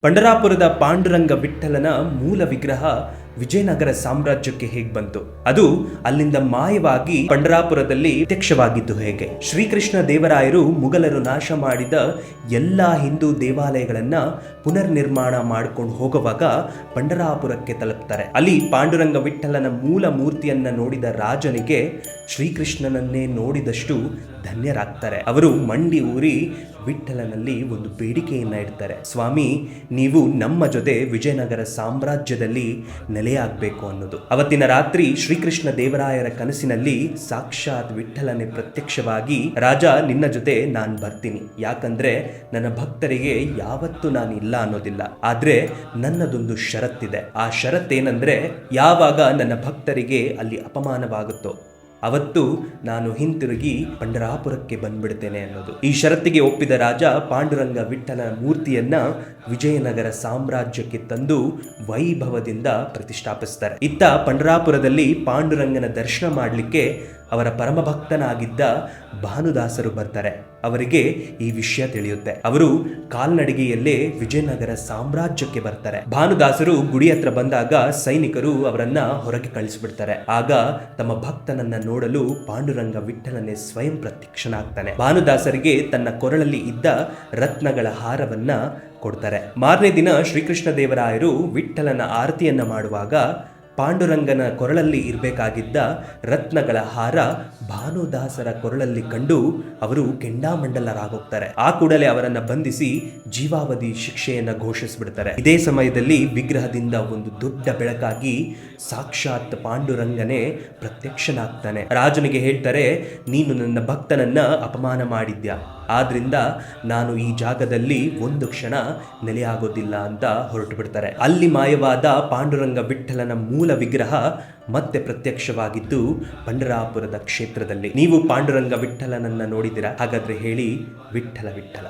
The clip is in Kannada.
ಪಂಢರಾಪುರದ ಪಾಂಡುರಂಗ ವಿಠ್ಠಲನ ಮೂಲ ವಿಗ್ರಹ ವಿಜಯನಗರ ಸಾಮ್ರಾಜ್ಯಕ್ಕೆ ಹೇಗೆ ಬಂತು, ಅದು ಅಲ್ಲಿಂದ ಮಾಯವಾಗಿ ಪಂಢರಾಪುರದಲ್ಲಿ ಪ್ರತ್ಯಕ್ಷವಾಗಿದ್ದು ಹೇಗೆ? ಶ್ರೀಕೃಷ್ಣ ದೇವರಾಯರು ಮುಗಲರು ನಾಶ ಮಾಡಿದ ಎಲ್ಲಾ ಹಿಂದೂ ದೇವಾಲಯಗಳನ್ನ ಪುನರ್ ನಿರ್ಮಾಣ ಮಾಡ್ಕೊಂಡು ಹೋಗುವಾಗ ಪಂಢರಾಪುರಕ್ಕೆ ತಲುಪ್ತಾರೆ. ಅಲ್ಲಿ ಪಾಂಡುರಂಗ ವಿಠ್ಠಲನ ಮೂಲ ಮೂರ್ತಿಯನ್ನ ನೋಡಿದ ರಾಜನಿಗೆ ಶ್ರೀಕೃಷ್ಣನನ್ನೇ ನೋಡಿದಷ್ಟು ಧನ್ಯರಾಗ್ತಾರೆ. ಅವರು ಮಂಡಿ ಊರಿ ವಿಠ್ಠಲನಲ್ಲಿ ಒಂದು ಬೇಡಿಕೆಯನ್ನ ಇಡ್ತಾರೆ. ಸ್ವಾಮಿ, ನೀವು ನಮ್ಮ ಜೊತೆ ವಿಜಯನಗರ ಸಾಮ್ರಾಜ್ಯದಲ್ಲಿ ನೆಲೆಯಾಗಬೇಕು ಅನ್ನೋದು. ಅವತ್ತಿನ ರಾತ್ರಿ ಶ್ರೀಕೃಷ್ಣ ದೇವರಾಯರ ಕನಸಿನಲ್ಲಿ ಸಾಕ್ಷಾತ್ ವಿಠ್ಠಲನೆ ಪ್ರತ್ಯಕ್ಷವಾಗಿ, ರಾಜ, ನಿನ್ನ ಜೊತೆ ನಾನು ಬರ್ತೀನಿ, ಯಾಕಂದ್ರೆ ನನ್ನ ಭಕ್ತರಿಗೆ ಯಾವತ್ತೂ ನಾನು ಇಲ್ಲ ಅನ್ನೋದಿಲ್ಲ, ಆದ್ರೆ ನನ್ನದೊಂದು ಷರತ್ತಿದೆ. ಆ ಷರತ್ತೇನೆಂದ್ರೆ, ಯಾವಾಗ ನನ್ನ ಭಕ್ತರಿಗೆ ಅಲ್ಲಿ ಅಪಮಾನವಾಗುತ್ತೋ ಅವತ್ತು ನಾನು ಹಿಂತಿರುಗಿ ಪಂಢರಾಪುರಕ್ಕೆ ಬಂದ್ಬಿಡ್ತೇನೆ ಅನ್ನೋದು. ಈ ಷರತ್ತಿಗೆ ಒಪ್ಪಿದ ರಾಜ ಪಾಂಡುರಂಗ ವಿಠ್ಠಲ ಮೂರ್ತಿಯನ್ನ ವಿಜಯನಗರ ಸಾಮ್ರಾಜ್ಯಕ್ಕೆ ತಂದು ವೈಭವದಿಂದ ಪ್ರತಿಷ್ಠಾಪಿಸ್ತಾರೆ. ಇತ್ತ ಪಂಢರಾಪುರದಲ್ಲಿ ಪಾಂಡುರಂಗನ ದರ್ಶನ ಮಾಡಲಿಕ್ಕೆ ಅವರ ಪರಮಭಕ್ತನಾಗಿದ್ದ ಭಾನುದಾಸರು ಬರ್ತಾರೆ. ಅವರಿಗೆ ಈ ವಿಷಯ ತಿಳಿಯುತ್ತೆ. ಅವರು ಕಾಲ್ನಡಿಗೆಯಲ್ಲೇ ವಿಜಯನಗರ ಸಾಮ್ರಾಜ್ಯಕ್ಕೆ ಬರ್ತಾರೆ. ಭಾನುದಾಸರು ಗುಡಿ ಹತ್ರ ಬಂದಾಗ ಸೈನಿಕರು ಅವರನ್ನ ಹೊರಗೆ ಕಳಿಸ್ಬಿಡ್ತಾರೆ. ಆಗ ತಮ್ಮ ಭಕ್ತನನ್ನ ನೋಡಲು ಪಾಂಡುರಂಗ ವಿಠ್ಠಲನೆ ಸ್ವಯಂ ಪ್ರತ್ಯಕ್ಷನಾಗ್ತಾನೆ. ಭಾನುದಾಸರಿಗೆ ತನ್ನ ಕೊರಳಲ್ಲಿ ಇದ್ದ ರತ್ನಗಳ ಹಾರವನ್ನ ಕೊಡ್ತಾರೆ. ಮಾರನೇ ದಿನ ಶ್ರೀಕೃಷ್ಣ ದೇವರಾಯರು ವಿಠ್ಠಲನ ಆರತಿಯನ್ನ ಮಾಡುವಾಗ ಪಾಂಡುರಂಗನ ಕೊರಳಲ್ಲಿ ಇರಬೇಕಾಗಿದ್ದ ರತ್ನಗಳ ಹಾರ ಭಾನುದಾಸರ ಕೊರಳಲ್ಲಿ ಕಂಡು ಅವರು ಕೆಂಡಾಮಂಡಲರಾಗೋಗ್ತಾರೆ. ಆ ಕೂಡಲೇ ಅವರನ್ನ ಬಂಧಿಸಿ ಜೀವಾವಧಿ ಶಿಕ್ಷೆಯನ್ನ ಘೋಷಿಸಿಬಿಡ್ತಾರೆ. ಇದೇ ಸಮಯದಲ್ಲಿ ವಿಗ್ರಹದಿಂದ ಒಂದು ದೊಡ್ಡ ಬೆಳಕಾಗಿ ಸಾಕ್ಷಾತ್ ಪಾಂಡುರಂಗನೇ ಪ್ರತ್ಯಕ್ಷನಾಗ್ತಾನೆ. ರಾಜನಿಗೆ ಹೇಳ್ತಾರೆ, ನೀನು ನನ್ನ ಭಕ್ತನನ್ನ ಅಪಮಾನ ಮಾಡಿದ್ಯಾ, ಆದ್ರಿಂದ ನಾನು ಈ ಜಾಗದಲ್ಲಿ ಒಂದು ಕ್ಷಣ ನೆಲೆಯಾಗೋದಿಲ್ಲ ಅಂತ ಹೊರಟು ಬಿಡ್ತಾರೆ. ಅಲ್ಲಿ ಮಾಯವಾದ ಪಾಂಡುರಂಗ ವಿಠ್ಠಲನ ಮೂಲ ವಿಗ್ರಹ ಮತ್ತೆ ಪ್ರತ್ಯಕ್ಷವಾಗಿದ್ದು ಪಂಢರಾಪುರದ ಕ್ಷೇತ್ರದಲ್ಲಿ. ನೀವು ಪಾಂಡುರಂಗ ವಿಠ್ಠಲನನ್ನ ನೋಡಿದಿರಾ? ಹಾಗಾದ್ರೆ ಹೇಳಿ, ವಿಠ್ಠಲ ವಿಠ್ಠಲ.